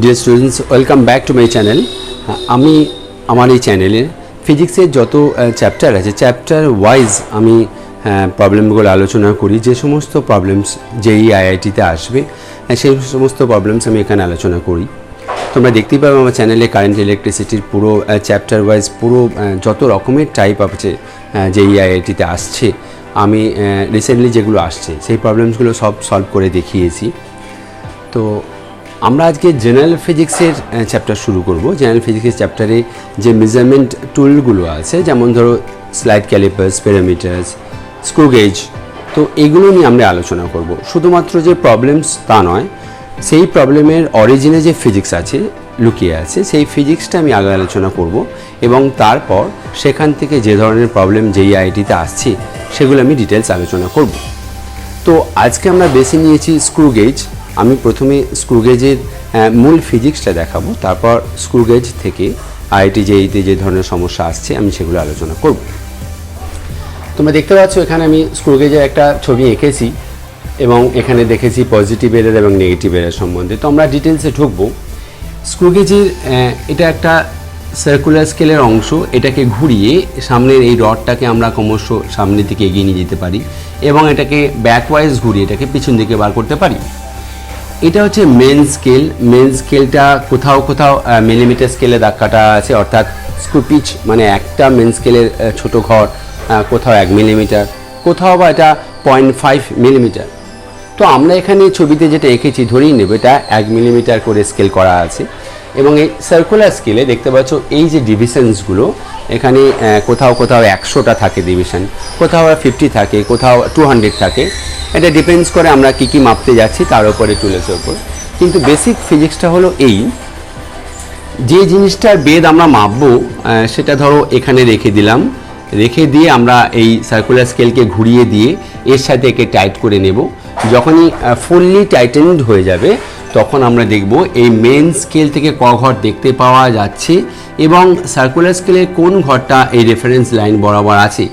Dear students, welcome back to my channel. আমি আমার এই চ্যানেলে ফিজিক্সের যত চ্যাপ্টার আছে চ্যাপ্টার ওয়াইজ আমি প্রবলেমগুলো আলোচনা করি। যে সমস্ত প্রবলেমস যেই আইআইটিতে আসবে সেই সমস্ত প্রবলেমস আমি এখানে আলোচনা করি। তোমরা দেখতেই পাবে আমার চ্যানেলে কারেন্ট ইলেকট্রিসিটির পুরো চ্যাপ্টার ওয়াইজ পুরো যত রকমের টাইপ আছে যেই আইআইটিতে আসছে, আমি রিসেন্টলি যেগুলো আসছে সেই প্রবলেমসগুলো সব সলভ করে দেখিয়েছি। তো আমরা আজকে জেনারেল ফিজিক্সের চ্যাপ্টার শুরু করব। জেনারেল ফিজিক্সের চ্যাপ্টারে যে মেজারমেন্ট টুলগুলো আছে, যেমন ধরো slide callipers, parameters, screw gauge, তো এগুলো নিয়ে আমরা আলোচনা করব। শুধুমাত্র যে প্রবলেমস তা নয়, সেই প্রবলেমের অরিজিনে যে ফিজিক্স আছে, লুকিয়ে আছে, সেই ফিজিক্সটা আমি আগে আলোচনা করব এবং তারপর সেখান থেকে যে ধরনের প্রবলেম যেই আইআইটিতে আসছে সেগুলো আমি ডিটেলস আলোচনা করব। তো আজকে আমরা বেছে নিয়েছি স্ক্রু গেজ। আমি প্রথমে স্ক্রু গেজের মূল ফিজিক্সটা দেখাবো, তারপর স্ক্রু গেজ থেকে আইআইটি জেইতে যে ধরনের সমস্যা আসছে আমি সেগুলো আলোচনা করব। তোমরা দেখতে পাচ্ছ এখানে আমি স্ক্রু গেজের একটা ছবি এঁকেছি এবং এখানে দেখেছি পজিটিভ এরর এবং নেগেটিভ এরর সম্বন্ধে। তো আমরা ডিটেলসে ঢুকবো। স্ক্রু গেজের এটা একটা সার্কুলার স্কেলের অংশ। এটাকে ঘুরিয়ে সামনের এই রডটাকে আমরা ক্রমশ সামনের দিকে এগিয়ে নিয়ে যেতে পারি এবং এটাকে ব্যাকওয়াইজ ঘুরিয়ে এটাকে পিছন দিকে বার করতে পারি। এটা হচ্ছে মেন স্কেল। মেন স্কেলটা কোথাও কোথাও মিলিমিটার স্কেলে দাগ কাটা আছে, অর্থাৎ স্ক্রু পিচ মানে একটা মেন স্কেলের ছোটো ঘর, কোথাও 1 মিলিমিটার, কোথাও বা এটা 0.5 মিলিমিটার। তো আমরা এখানে ছবিতে যেটা এঁকেছি ধরেই নেব এটা 1 মিলিমিটার করে স্কেল করা আছে এবং এই সার্কুলার স্কেলে দেখতে পাচ্ছ এই যে ডিভিশনসগুলো, এখানে কোথাও কোথাও 100টা থাকে ডিভিশন, কোথাও 50 থাকে, কোথাও 200 থাকে। এটা ডিপেন্ডস করে আমরা কি কি মাপতে যাচ্ছি তার উপরে, টুলের উপর। কিন্তু বেসিক ফিজিক্সটা হলো এই, যে জিনিসটার বেদ আমরা মাপবো সেটা ধরো এখানে রেখে দিলাম, রেখে দিয়ে আমরা এই সার্কুলার স্কেলকে ঘুরিয়ে দিয়ে এর সাথে একে টাইট করে নেব। যখনই ফুললি টাইটেন্ড হয়ে যাবে তখন আমরা দেখব এই মেন স্কেল থেকে ক ঘর দেখতে পাওয়া যাচ্ছে এবং সার্কুলার স্কেলের কোন ঘরটা এই রেফারেন্স লাইন বরাবর আছে।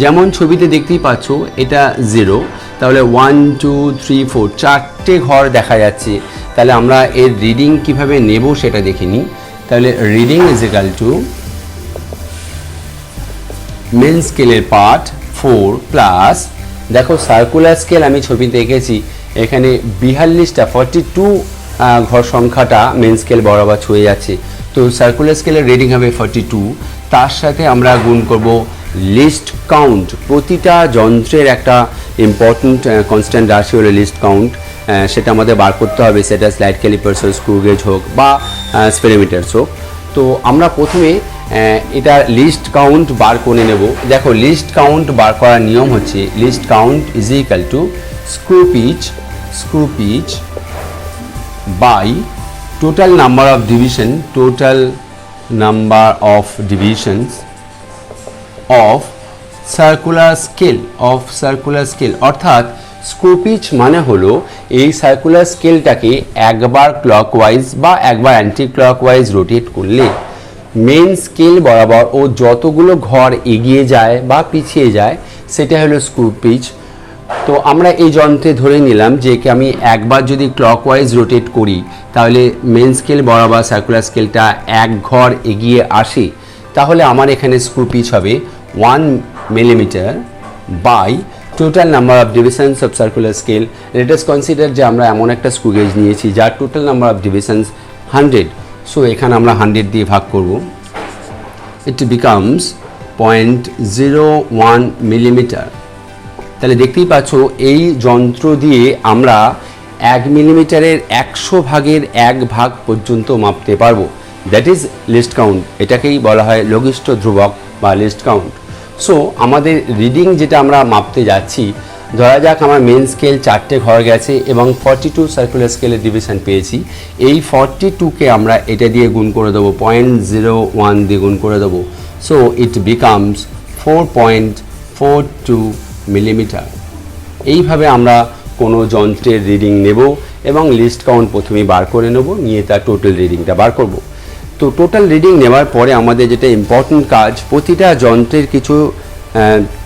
যেমন ছবিতে দেখতেই পাচ্ছ এটা 0, তাহলে 1 2 3 4 চারটে ঘর দেখা যাচ্ছে। তাহলে আমরা এর রিডিং কিভাবে নেব সেটা দেখে নিই। তাহলে reading is equal to main স্কেলের পার্ট 4 প্লাস, দেখো সার্কুলার স্কেল আমি ছবিতে এঁকেছি, এখানে 42টা 42 ঘর সংখ্যাটা মেন স্কেল বরাবর ছুঁয়ে যাচ্ছে। তো সার্কুলার স্কেলের রিডিং হবে 42, তার সাথে আমরা গুণ করব লিস্ট কাউন্ট। প্রতিটা যন্ত্রের একটা ইম্পর্ট্যান্ট কনস্ট্যান্ট রাশি হলো লিস্ট কাউন্ট, সেটা আমাদের বার করতে হবে, সেটা স্লাইড ক্যালিপার্স হোক, স্ক্রু গেজ হোক বা স্পেরিমিটার্স হোক। তো আমরা প্রথমে এটা লিস্ট কাউন্ট বার করে নেব। দেখো লিস্ট কাউন্ট বার করার নিয়ম হচ্ছে least count is equal to screw pitch by total number of divisions of circular scale. অর্থাৎ স্ক্রু পিচ মানে হলো এই সার্কুলার স্কেলটাকে একবার ক্লকওয়াইজ বা একবার অ্যান্টি ক্লকওয়াইজ রোটেট করলে মেন স্কেল বরাবর ও যতগুলো ঘর এগিয়ে যায় বা পিছিয়ে যায় সেটা হলো স্ক্রু পিচ। তো আমরা এই যন্ত্রে ধরে নিলাম যে আমি একবার যদি ক্লকওয়াইজ রোটেট করি তাহলে মেন স্কেল বরাবর সার্কুলার স্কেলটা এক ঘর এগিয়ে আসে, তাহলে আমার এখানে স্ক্রু পিচ হবে 1 millimetre by total number of divisions of circular scale. Let us consider যে আমরা এমন একটা স্ক্রু গেজ নিয়েছি যার total number of divisions 100। So এখানে আমরা 100 দিয়ে ভাগ করব, ইট বিকামস 0.01 মিলিমিটার। তাহলে দেখতেই পাচ্ছ এই যন্ত্র দিয়ে আমরা 1 মিলিমিটারের 100 ভাগের 1 ভাগ পর্যন্ত মাপতে পারবো। That is list count. এটাকেই বলা হয় লঘিষ্ঠ ধ্রুবক বা লিস্ট কাউন্ট। সো আমাদের রিডিং যেটা আমরা মাপতে যাচ্ছি, ধরা যাক আমার মেন স্কেল 4টে ঘর গেছে এবং 42 সার্কুলার স্কেলের ডিভিশন পেয়েছি। এই 42কে আমরা এটা দিয়ে গুণ করে দেবো, 0.01 দিয়ে গুণ করে দেবো। So it becomes 4.42 millimetre. এইভাবে আমরা কোনো যন্ত্রের রিডিং নেব এবং লিস্ট কাউন্ট প্রথমেই বার করে নেব, নিয়ে তার টোটাল রিডিংটা বার করব। তো টোটাল রিডিং নেওয়ার পরে আমাদের যেটা ইম্পর্টেন্ট কাজ, প্রতিটা যন্ত্রের কিছু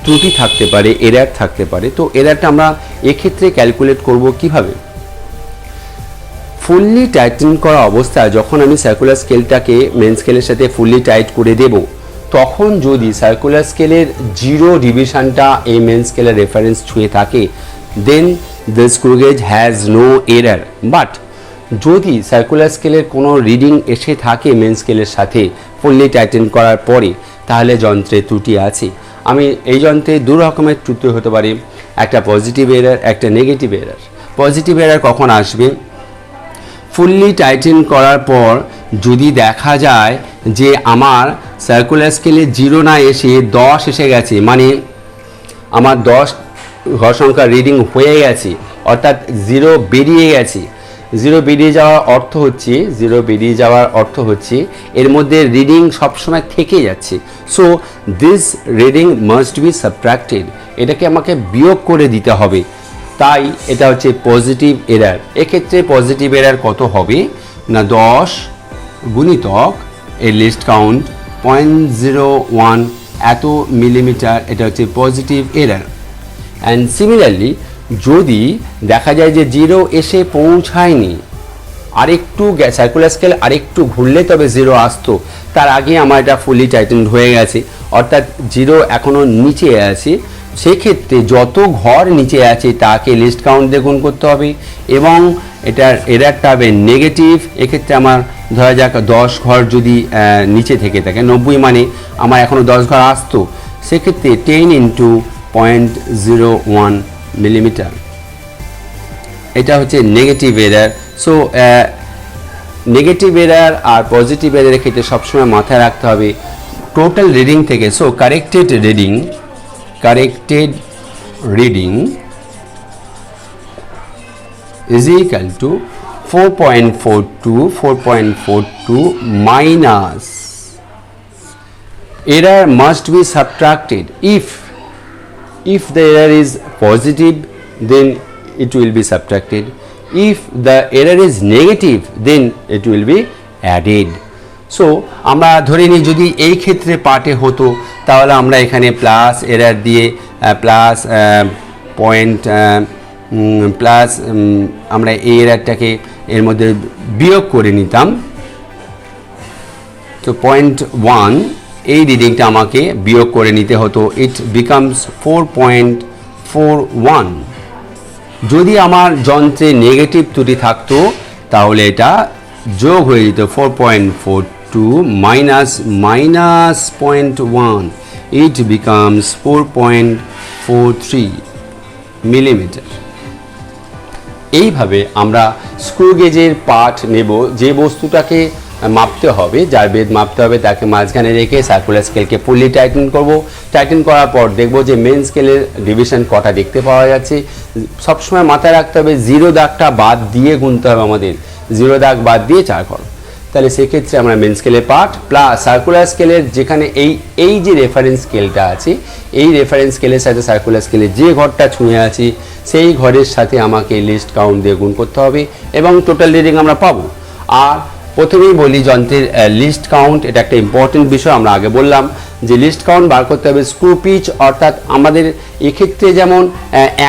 ত্রুটি থাকতে পারে, এরার থাকতে পারে। তো এরারটা আমরা এক্ষেত্রে ক্যালকুলেট করব কিভাবে। ফুললি টাইটেন করা অবস্থায় যখন আমি সার্কুলার স্কেলটাকে মেন স্কেলের সাথে ফুললি টাইট করে দেব, তখন যদি সার্কুলার স্কেলের 0 ডিভিশনটা এই মেন স্কেলের রেফারেন্স ছুঁয়ে থাকে, then the screw gauge has no error. But যদি সার্কুলার স্কেলের কোনো রিডিং এসে থাকে মেন স্কেলের সাথে ফুললি টাইটেন করার পরে, তাহলে যন্ত্রে ত্রুটি আছে। আমি এই যন্ত্রে দু রকমের ত্রুটি হতে পারে, একটা পজিটিভ এরার, একটা নেগেটিভ এরার। পজিটিভ এরার কখন আসবে? ফুললি টাইটেন করার পর যদি দেখা যায় যে আমার সার্কুলার স্কেলে 0 না এসে 10 এসে গেছে, মানে আমার 10 ঘর সংখ্যা রিডিং হয়ে গেছে, অর্থাৎ 0 বেরিয়ে গেছে। 0 বেরিয়ে যাওয়ার অর্থ হচ্ছে এর মধ্যে রিডিং সবসময় থেকে যাচ্ছে। So this reading must be subtracted, এটাকে আমাকে বিয়োগ করে দিতে হবে। তাই এটা হচ্ছে পজিটিভ এরার। এক্ষেত্রে পজিটিভ এরার কত হবে না 10 গুণিতক এর লিস্ট কাউন্ট 0.01 এত মিলিমিটার, এটা হচ্ছে পজিটিভ এরার। অ্যান্ড সিমিলারলি যদি দেখা যায় যে 0 এসে পৌঁছায়নি, আরেকটু সার্কুলার স্কেল আরেকটু ঘুরলে তবে 0 আসতো, তার আগে আমার এটা ফুলি টাইটেন্ড হয়ে গেছে, অর্থাৎ 0 এখনও নিচে আছে, সেক্ষেত্রে যত ঘর নিচে আছে তাকে লিস্ট কাউন্ট দিয়ে গুণ করতে হবে এবং এটার এরারটা হবে নেগেটিভ। এক্ষেত্রে আমার ধরা যাক 10 ঘর যদি নিচে থেকে থাকে, 90 মানে আমার এখনও 10 ঘর আসতো, সেক্ষেত্রে 10 ইন্টু 0.01 মিলিমিটার, এটা হচ্ছে negative error. So negative error আর পজিটিভ এরারের ক্ষেত্রে সবসময় মাথায় রাখতে হবে টোটাল রিডিং থেকে। So corrected reading is equal to 4.42 minus error must be subtracted. If the error is positive, then it will be subtracted. If the error is negative, then it will be added. So আমরা ধরে নিই যদি এই ক্ষেত্রে পার্টে হতো, তাহলে আমরা এখানে প্লাস এরার দিয়ে প্লাস আমরা এই এরারটাকে এর মধ্যে বিয়োগ করে নিতাম। তো 0.1 এই রিডিংটা আমাকে বিয়োগ করে নিতে হতো, ইট বিকামস 4.41। যদি আমার যন্ত্রে নেগেটিভ ত্রুটি থাকতো তাহলে এটা যোগ হয়ে যেত 4.42 মাইনাস 0.1, ইট বিকামস 4.43 মিলিমিটার। এইভাবে আমরা স্ক্রু গেজের পার্ট নেব, যে বস্তুটাকে মাপতে হবে, যার বেদ মাপতে হবে, তাকে মাঝখানে রেখে সার্কুলার স্কেলকে ফুললি টাইটেন করব। টাইটেন করার পর দেখব যে মেন স্কেলের ডিভিশন কটা দেখতে পাওয়া যাচ্ছে। সবসময় মাথায় রাখতে হবে 0 দাগটা বাদ দিয়ে গুনতে হবে আমাদের, 0 দাগ বাদ দিয়ে 4 ঘর। তাহলে সেক্ষেত্রে আমরা মেন স্কেলের পার্ট প্লাস সার্কুলার স্কেলের যেখানে এই যে রেফারেন্স স্কেলটা আছে, এই রেফারেন্স স্কেলের সাথে সার্কুলার স্কেলের যে ঘরটা ছুঁয়ে আছে সেই ঘরের সাথে আমাকে লিস্ট কাউন্ট দিয়ে গুণ করতে হবে এবং টোটাল রিডিং আমরা পাবো। আর প্রথমেই বলি যন্ত্রের লিস্ট কাউন্ট, এটা একটা ইম্পর্টেন্ট বিষয়। আমরা আগে বললাম যে লিস্ট কাউন্ট বার করতে হবে স্ক্রু পিচ, অর্থাৎ আমাদের এক্ষেত্রে যেমন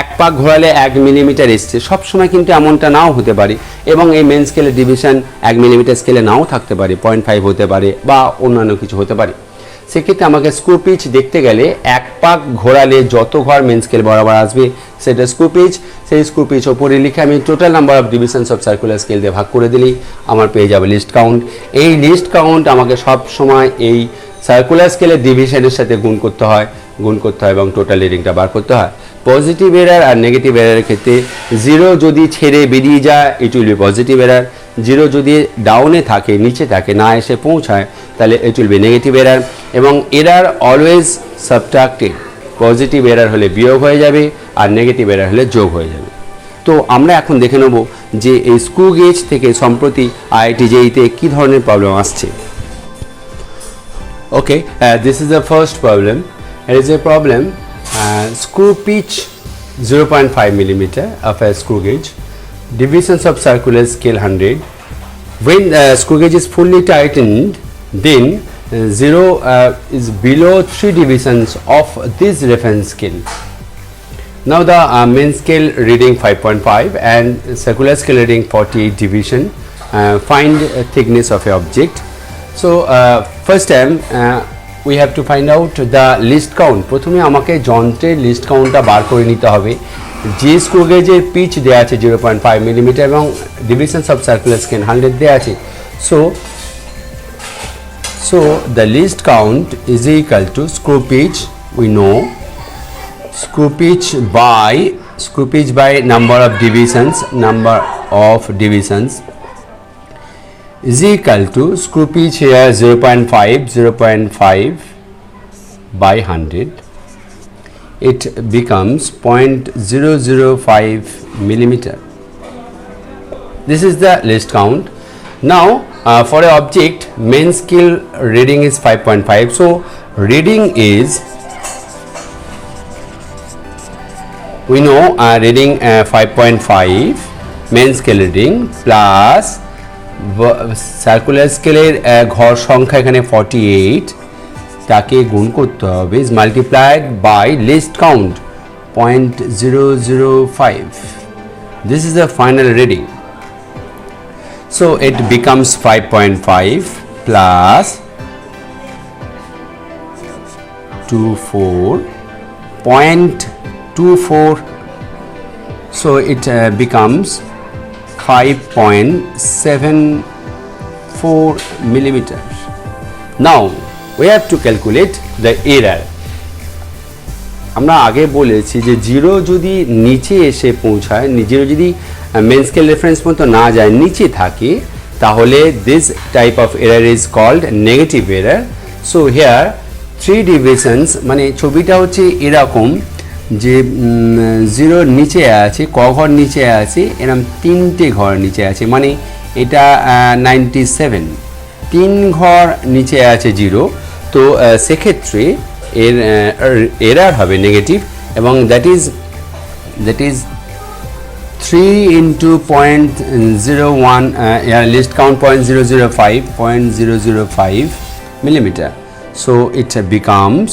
1 পাক ঘোরালে 1 মিলিমিটার এসছে, সবসময় কিন্তু এমনটা নাও হতে পারে এবং এই মেন স্কেলের ডিভিশন 1 মিলিমিটার স্কেলে নাও থাকতে পারে, 0.5 হতে পারে বা অন্যান্য কিছু হতে পারে। সেক্ষেত্রে আমাকে স্ক্রু পিচ দেখতে গেলে 1 পাক ঘোরালে যত ঘর মেন স্কেল বরাবর আসবে সেটা স্ক্রু পিচ। সেই স্ক্রু পিচ ওপরে লিখে আমি total number of divisions of circular scale দিয়ে ভাগ করে দিলেই আমার পেয়ে যাবে লিস্ট কাউন্ট। এই লিস্ট কাউন্ট আমাকে সব সময় এই সার্কুলার স্কেলের ডিভিশনের সাথে গুণ করতে হয় এবং টোটাল রিডিংটা বার করতে হয়। পজিটিভ এরার আর নেগেটিভ এরারের ক্ষেত্রে 0 যদি ছেড়ে বেরিয়ে যায় it will be positive error, 0 যদি ডাউনে থাকে, নিচে থাকে, না এসে পৌঁছায়, তাহলে it will be negative error. এবং error always subtracted, positive error হলে বিয়োগ হয়ে যাবে আর নেগেটিভ এরার হলে যোগ হয়ে যাবে। তো আমরা এখন দেখে নেব যে এই স্ক্রু গেজ থেকে সম্প্রতি IIT JEE-তে কী ধরনের প্রবলেম আসছে। Okay, this is the first problem. It is a problem screw pitch 0.5 millimeter of a screw gauge, divisions of circular scale 100. When the screw gauge is fully tightened, then 0 is below 3 divisions of this reference scale. Now the main scale reading 5.5 and circular scale reading 48 division. Find thickness of a object. So first time we have to find out the list count. প্রথমে আমাকে যন্ত্রের list কাউন্টটা বার করে নিতে হবে। যে screw গেজের pitch দেওয়া আছে 0.5 মিলিমিটার এবং ডিভিশনস অফ সার্কুলার স্কেল 100 দেওয়া আছে। So the list count is equal to screw pitch. We know screw pitch by number of divisions is equal to screw pitch here 0.5 by 100. It becomes 0.005 millimeter. This is the list count. Now for an object main scale reading is 5.5. So reading is, we know reading 5.5 main scale reading plus circular স্কেলের ঘর সংখ্যা এখানে 48 তাকে গুণ করতে হবে is multiplied by list count 0.005. This is the final reading. So it becomes 5.5 plus 0.24. So it becomes 5.74 millimeters. Now we have to calculate the error. আমরা আগে বলেছি যে জিরো যদি নিচে এসে পৌঁছায়, জিরো যদি মেন স্কেল রেফারেন্স পর্যন্ত না যায়, নিচে থাকে, তাহলে this type of error is called negative error. So here 3 divisions, মানে ছবিটা হচ্ছে এরকম যে জিরোর নিচে আছে, ক ঘর নিচে আছে, এরকম 3টে ঘর নিচে আছে, মানে এটা 97, 3 ঘর নিচে আছে জিরো। তো সেক্ষেত্রে এর এরার হবে নেগেটিভ এবং that is 3 into 0.01 list count 0.005 millimeter. So it becomes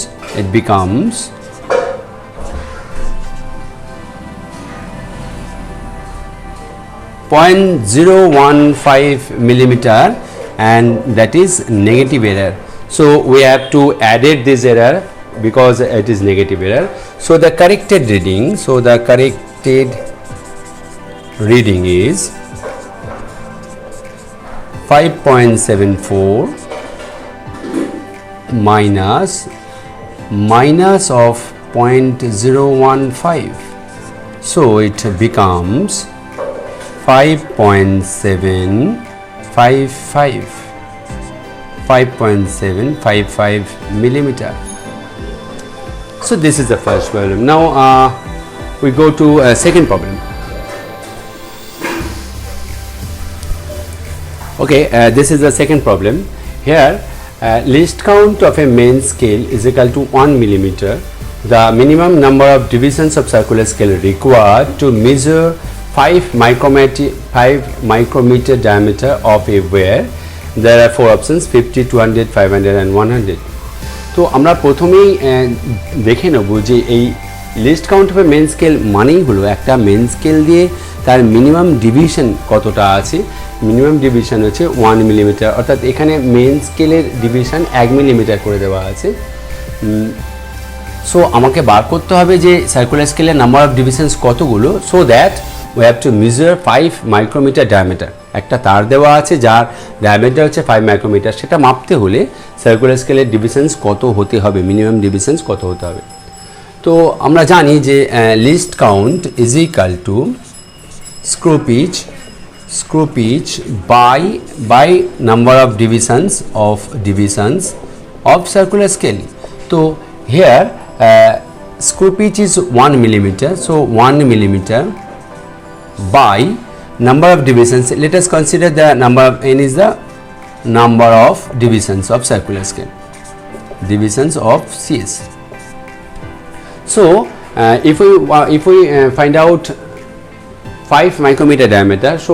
0.015 millimeter, and that is negative error. So we have to add this error because it is negative error. So the corrected reading is 5.74 minus of 0.015. So it becomes 5.755 millimeter. So this is the first problem. Now we go to second problem. Okay, this is the second problem. Here list count of a main scale is equal to 1 millimeter. The minimum number of divisions of circular scale required to measure 5 micrometer diameter of a wire. There are 4 options: 50, 200, 500 and 100. তো আমরা প্রথমেই দেখে নেব যে এই least count of a main scale মানেই হলো একটা মেন স্কেল দিয়ে তার মিনিমাম ডিভিশন কতটা আছে। মিনিমাম ডিভিশন হচ্ছে 1 মিলিমিটার, অর্থাৎ এখানে মেন স্কেলের ডিভিশন 1 মিলিমিটার করে দেওয়া আছে। সো আমাকে বার করতে হবে যে সার্কুলার স্কেলের নাম্বার অফ ডিভিশনস কতগুলো, so that we have to measure 5 micrometer diameter. একটা তার দেওয়া আছে যার ডায়ামিটার হচ্ছে 5 মাইক্রোমিটার, সেটা মাপতে হলে সার্কুলার স্কেলের ডিভিশনস কত হতে হবে, মিনিমাম ডিভিশনস কত হতে হবে। তো আমরা জানি যে list count is equal two screw pitch by number of divisions of circular scale. So here screw pitch is 1 millimeter, so 1 millimeter by number of divisions. Let us consider the number of n is the number of divisions of circular scale, divisions of CS. So if we find out 5 micrometer diameter, so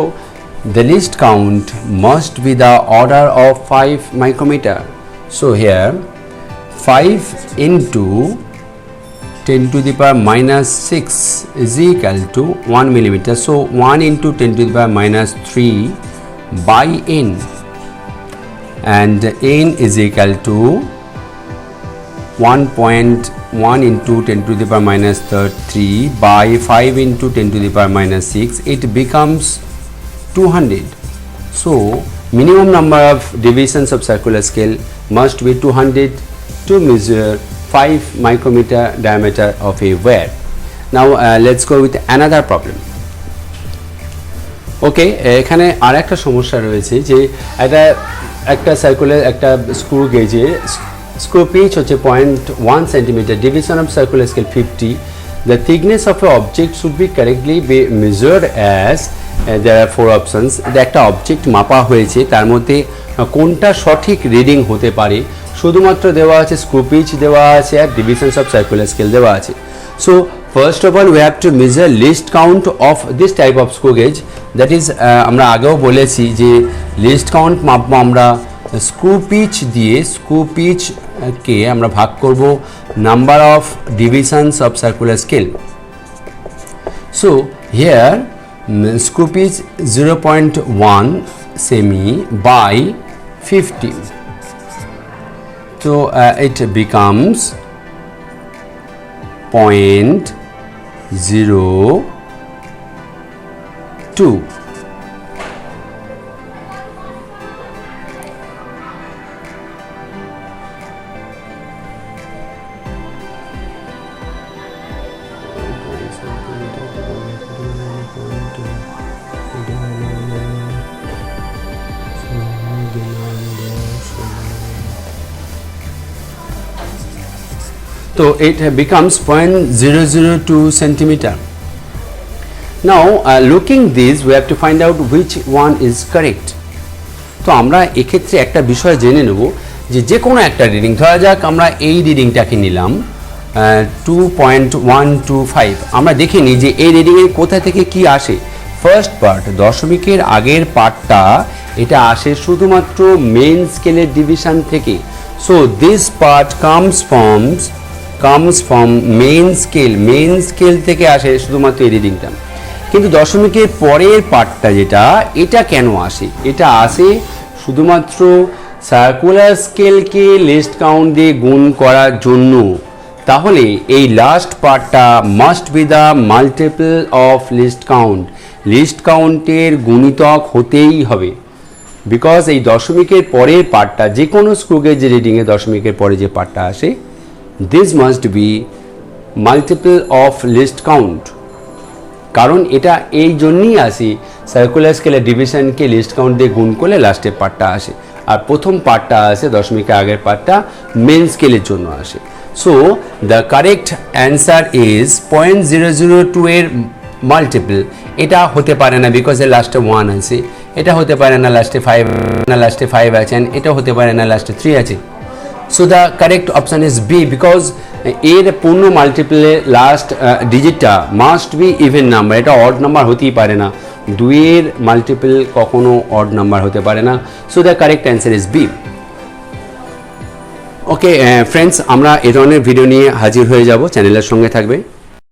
the list count must be the order of 5 micrometer. So here 5 into 10 to the power minus 6 is equal to 1 millimeter. So 1 into 10 to the power minus 3 by n, and n is equal to 1.1 into 10 to the power minus 3 by 5 into 10 to the power minus 6. It becomes 200. So minimum number of divisions of circular scale must be 200 to measure 5 micrometer diameter of a wire. Now let's go with another problem. ওকে, এখানে আর একটা সমস্যা রয়েছে যে একটা circular একটা screw গেজে screw pitch হচ্ছে 0.1 centimetre, division of circular scale 50. The thickness of a object should be correctly be measured as there are 4 options. একটা object মাপা হয়েছে, তার মধ্যে কোনটা সঠিক রিডিং হতে পারে শুধুমাত্র দেওয়া আছে স্ক্রু পিচ দেওয়া আছে আর ডিভিশনস অফ সার্কুলার স্কেল দেওয়া আছে. So first of all we have to measure list count of this type of screw gauge. That is আমরা আগেও বলেছি যে লিস্ট কাউন্ট মাপবো আমরা স্ক্রু পিচ দিয়ে. স্ক্রু পিচকে আমরা ভাগ করব number of divisions of circular scale. So here screw pitch 0.1 semi by 50. So it becomes 0.02. So it becomes 0.002 centimeter. Now looking this, we have to find out which one is correct. তো আমরা এক্ষেত্রে একটা বিষয় জেনে নেব যে কোনো একটা রিডিং, ধরা যাক আমরা এই রিডিংটাকে নিলাম 2.125. আমরা দেখে নিই যে এই রিডিংয়ে কোথা থেকে কি আসে. ফার্স্ট পার্ট, দশমিকের আগের পার্টটা, এটা আসে শুধুমাত্র মেইন স্কেলের ডিভিশন থেকে. So this part comes from main scale থেকে আসে শুধুমাত্র এই রিডিংটা. কিন্তু দশমিকের পরের পার্টটা যেটা, এটা কেন আসে? এটা আসে শুধুমাত্র সার্কুলার স্কেলকে লিস্ট কাউন্ট দিয়ে গুণ করার জন্য. তাহলে এই লাস্ট পার্টটা must be the multiple of least count. Least কাউন্টের গুণিতক হতেই হবে, বিকজ এই দশমিকের পরের পার্টটা যে কোনো স্ক্রু গেজ রিডিংয়ে দশমিকের পরে যে পার্টটা আসে, this must be multiple of list count. কারণ এটা এই জন্যই আসে সার্কুলার স্কেলের ডিভিশনকে লিস্ট কাউন্ট দিয়ে গুণ করলে লাস্টের পার্টটা আসে, আর প্রথম পার্টটা আসে দশমিকের আগের পার্টটা মেন স্কেলের জন্য আসে. So the correct answer is 0.002 এর মাল্টিপল. এটা হতে পারে না বিকজ এর লাস্টে 1 আছে, এটা হতে পারে না লাস্টে 5 আছে, এটা হতে পারে না লাস্টে 3 আছে. So the correct option is B, because এর পূর্ণ মাল্টিপলে লাস্ট ডিজিটটা মাস্ট বি ইভেন নাম্বার. এটা অড নাম্বার হতেই পারে না, 2 এর মাল্টিপল কখনো অড নাম্বার হতে পারে না. So the correct answer is B. Okay friends, আমরা এ ধরনের ভিডিও নিয়ে হাজির হয়ে যাব, চ্যানেলের সঙ্গে থাকবে.